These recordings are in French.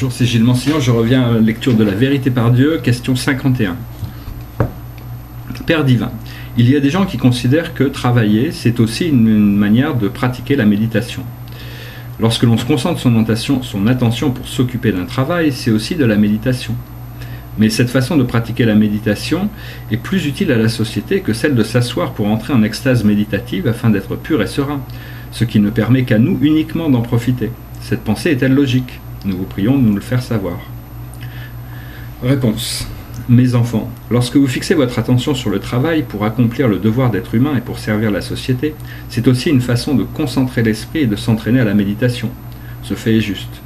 Bonjour, c'est Gilles Mansillon, je reviens à la lecture de La Vérité par Dieu, question 51. Père divin, il y a des gens qui considèrent que travailler, c'est aussi une manière de pratiquer la méditation. Lorsque l'on se concentre son attention pour s'occuper d'un travail, c'est aussi de la méditation. Mais cette façon de pratiquer la méditation est plus utile à la société que celle de s'asseoir pour entrer en extase méditative afin d'être pur et serein, ce qui ne permet qu'à nous uniquement d'en profiter. Cette pensée est-elle logique ? Nous vous prions de nous le faire savoir. Réponse. Mes enfants, lorsque vous fixez votre attention sur le travail pour accomplir le devoir d'être humain et pour servir la société, c'est aussi une façon de concentrer l'esprit et de s'entraîner à la méditation. Ce fait est juste.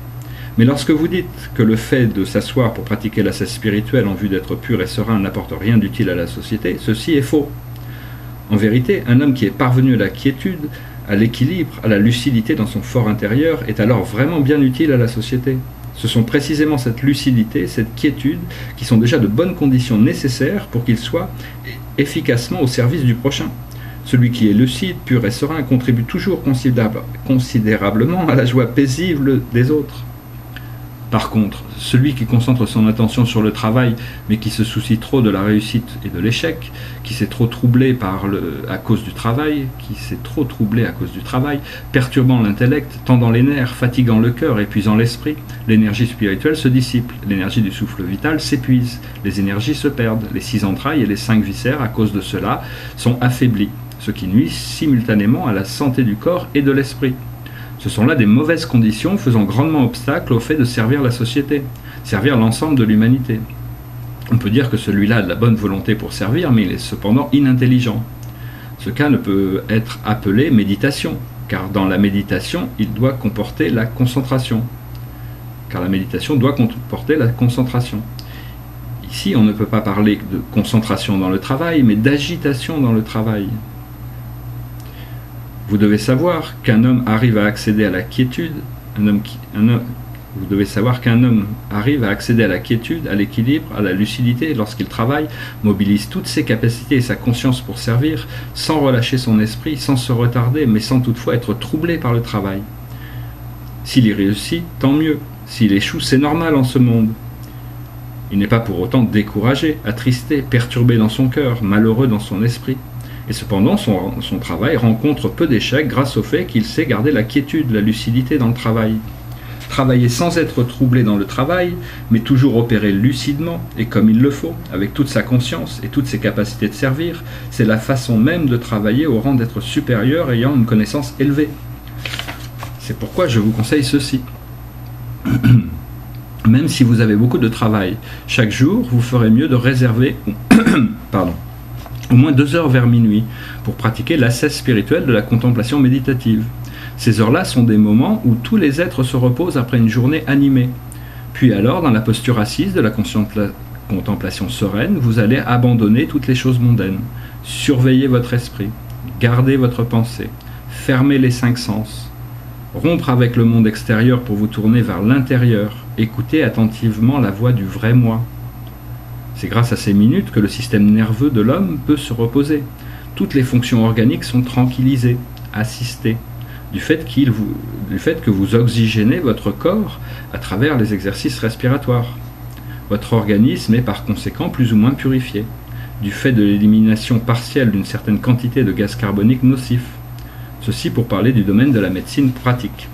Mais lorsque vous dites que le fait de s'asseoir pour pratiquer l'ascèse spirituelle en vue d'être pur et serein n'apporte rien d'utile à la société, ceci est faux. En vérité, un homme qui est parvenu à la quiétude, à l'équilibre, à la lucidité dans son fort intérieur, est alors vraiment bien utile à la société. Ce sont précisément cette lucidité, cette quiétude, qui sont déjà de bonnes conditions nécessaires pour qu'il soit efficacement au service du prochain. Celui qui est lucide, pur et serein contribue toujours considérablement à la joie paisible des autres. Par contre, celui qui concentre son attention sur le travail, mais qui se soucie trop de la réussite et de l'échec, qui s'est trop troublé à cause du travail, perturbant l'intellect, tendant les nerfs, fatiguant le cœur, épuisant l'esprit, l'énergie spirituelle se dissipe, l'énergie du souffle vital s'épuise, les énergies se perdent, les 6 entrailles et les 5 viscères, à cause de cela, sont affaiblis, ce qui nuit simultanément à la santé du corps et de l'esprit. Ce sont là des mauvaises conditions faisant grandement obstacle au fait de servir la société, servir l'ensemble de l'humanité. On peut dire que celui-là a de la bonne volonté pour servir, mais il est cependant inintelligent. Ce cas ne peut être appelé méditation, car dans la méditation, il doit comporter la concentration. Ici, on ne peut pas parler de concentration dans le travail, mais d'agitation dans le travail. Vous devez savoir qu'un homme arrive à accéder à la quiétude, à l'équilibre, à la lucidité lorsqu'il travaille, mobilise toutes ses capacités et sa conscience pour servir, sans relâcher son esprit, sans se retarder, mais sans toutefois être troublé par le travail. S'il y réussit, tant mieux. S'il échoue, c'est normal en ce monde. Il n'est pas pour autant découragé, attristé, perturbé dans son cœur, malheureux dans son esprit. Et cependant, son travail rencontre peu d'échecs grâce au fait qu'il sait garder la quiétude, la lucidité dans le travail. Travailler sans être troublé dans le travail, mais toujours opérer lucidement et comme il le faut, avec toute sa conscience et toutes ses capacités de servir, c'est la façon même de travailler au rang d'être supérieur ayant une connaissance élevée. C'est pourquoi je vous conseille ceci. Même si vous avez beaucoup de travail, chaque jour, vous ferez mieux de réserver au moins 2 heures vers minuit pour pratiquer l'ascèse spirituelle de la contemplation méditative. Ces heures-là sont des moments où tous les êtres se reposent après une journée animée. Puis alors, dans la posture assise de la contemplation sereine, vous allez abandonner toutes les choses mondaines, surveiller votre esprit, garder votre pensée, fermer les 5 sens, rompre avec le monde extérieur pour vous tourner vers l'intérieur, écouter attentivement la voix du vrai moi. C'est grâce à ces minutes que le système nerveux de l'homme peut se reposer. Toutes les fonctions organiques sont tranquillisées, assistées, du fait que vous oxygénez votre corps à travers les exercices respiratoires. Votre organisme est par conséquent plus ou moins purifié, du fait de l'élimination partielle d'une certaine quantité de gaz carbonique nocif. Ceci pour parler du domaine de la médecine pratique.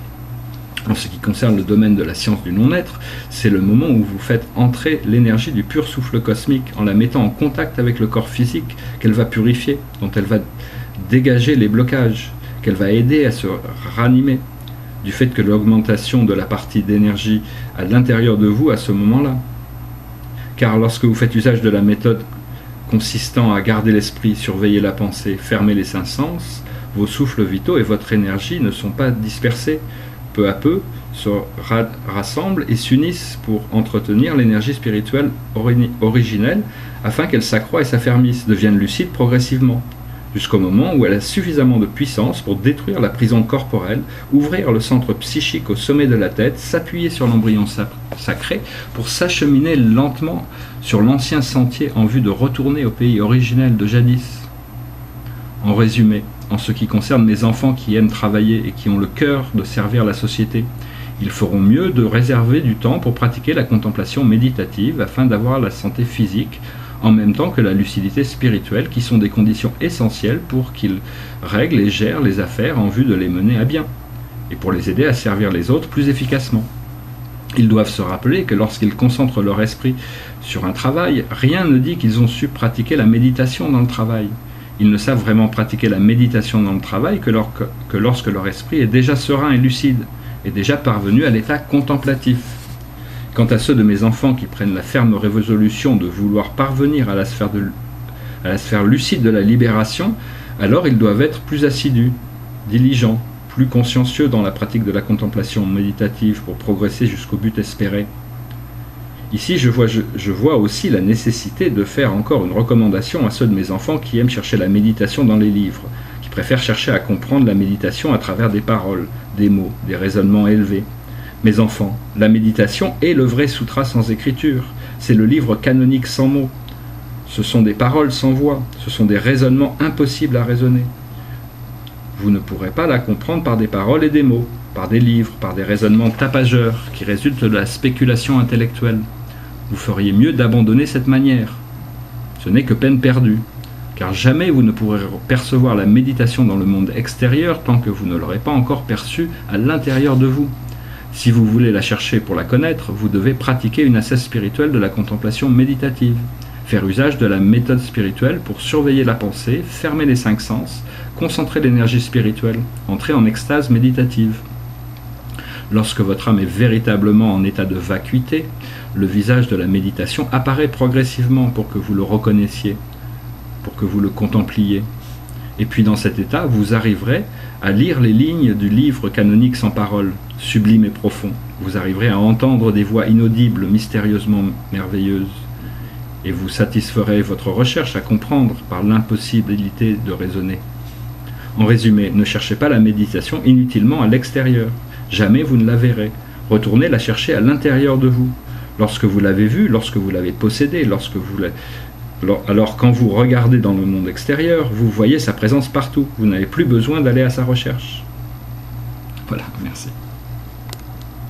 En ce qui concerne le domaine de la science du non-être, c'est le moment où vous faites entrer l'énergie du pur souffle cosmique en la mettant en contact avec le corps physique qu'elle va purifier, dont elle va dégager les blocages, qu'elle va aider à se ranimer, du fait que l'augmentation de la partie d'énergie à l'intérieur de vous à ce moment-là. Car lorsque vous faites usage de la méthode consistant à garder l'esprit, surveiller la pensée, fermer les 5 sens, vos souffles vitaux et votre énergie ne sont pas dispersés. Peu à peu, se rassemblent et s'unissent pour entretenir l'énergie spirituelle originelle afin qu'elle s'accroît et s'affermisse, devienne lucide progressivement, jusqu'au moment où elle a suffisamment de puissance pour détruire la prison corporelle, ouvrir le centre psychique au sommet de la tête, s'appuyer sur l'embryon sacré pour s'acheminer lentement sur l'ancien sentier en vue de retourner au pays originel de jadis. En résumé, en ce qui concerne mes enfants qui aiment travailler et qui ont le cœur de servir la société, Ils feront mieux de réserver du temps pour pratiquer la contemplation méditative afin d'avoir la santé physique en même temps que la lucidité spirituelle, qui sont des conditions essentielles pour qu'ils règlent et gèrent les affaires en vue de les mener à bien, et pour les aider à servir les autres plus efficacement. Ils doivent se rappeler que lorsqu'ils concentrent leur esprit sur un travail, rien ne dit qu'ils ont su pratiquer la méditation dans le travail. Ils ne savent vraiment pratiquer la méditation dans le travail que lorsque leur esprit est déjà serein et lucide, et déjà parvenu à l'état contemplatif. Quant à ceux de mes enfants qui prennent la ferme résolution de vouloir parvenir à la sphère lucide de la libération, alors ils doivent être plus assidus, diligents, plus consciencieux dans la pratique de la contemplation méditative pour progresser jusqu'au but espéré. Ici, je vois aussi la nécessité de faire encore une recommandation à ceux de mes enfants qui aiment chercher la méditation dans les livres, qui préfèrent chercher à comprendre la méditation à travers des paroles, des mots, des raisonnements élevés. Mes enfants, la méditation est le vrai sutra sans écriture, c'est le livre canonique sans mots. Ce sont des paroles sans voix, ce sont des raisonnements impossibles à raisonner. Vous ne pourrez pas la comprendre par des paroles et des mots, par des livres, par des raisonnements tapageurs qui résultent de la spéculation intellectuelle. Vous feriez mieux d'abandonner cette manière. Ce n'est que peine perdue, car jamais vous ne pourrez percevoir la méditation dans le monde extérieur tant que vous ne l'aurez pas encore perçue à l'intérieur de vous. Si vous voulez la chercher pour la connaître, vous devez pratiquer une ascèse spirituelle de la contemplation méditative, faire usage de la méthode spirituelle pour surveiller la pensée, fermer les 5 sens, concentrer l'énergie spirituelle, entrer en extase méditative. Lorsque votre âme est véritablement en état de vacuité, le visage de la méditation apparaît progressivement pour que vous le reconnaissiez, pour que vous le contempliez. Et puis dans cet état, vous arriverez à lire les lignes du livre canonique sans parole, sublime et profond. Vous arriverez à entendre des voix inaudibles, mystérieusement merveilleuses. Et vous satisferez votre recherche à comprendre par l'impossibilité de raisonner. En résumé, ne cherchez pas la méditation inutilement à l'extérieur. Jamais vous ne la verrez. Retournez la chercher à l'intérieur de vous. Lorsque vous l'avez vue, lorsque vous l'avez possédée, alors quand vous regardez dans le monde extérieur, vous voyez sa présence partout. Vous n'avez plus besoin d'aller à sa recherche. Voilà, merci.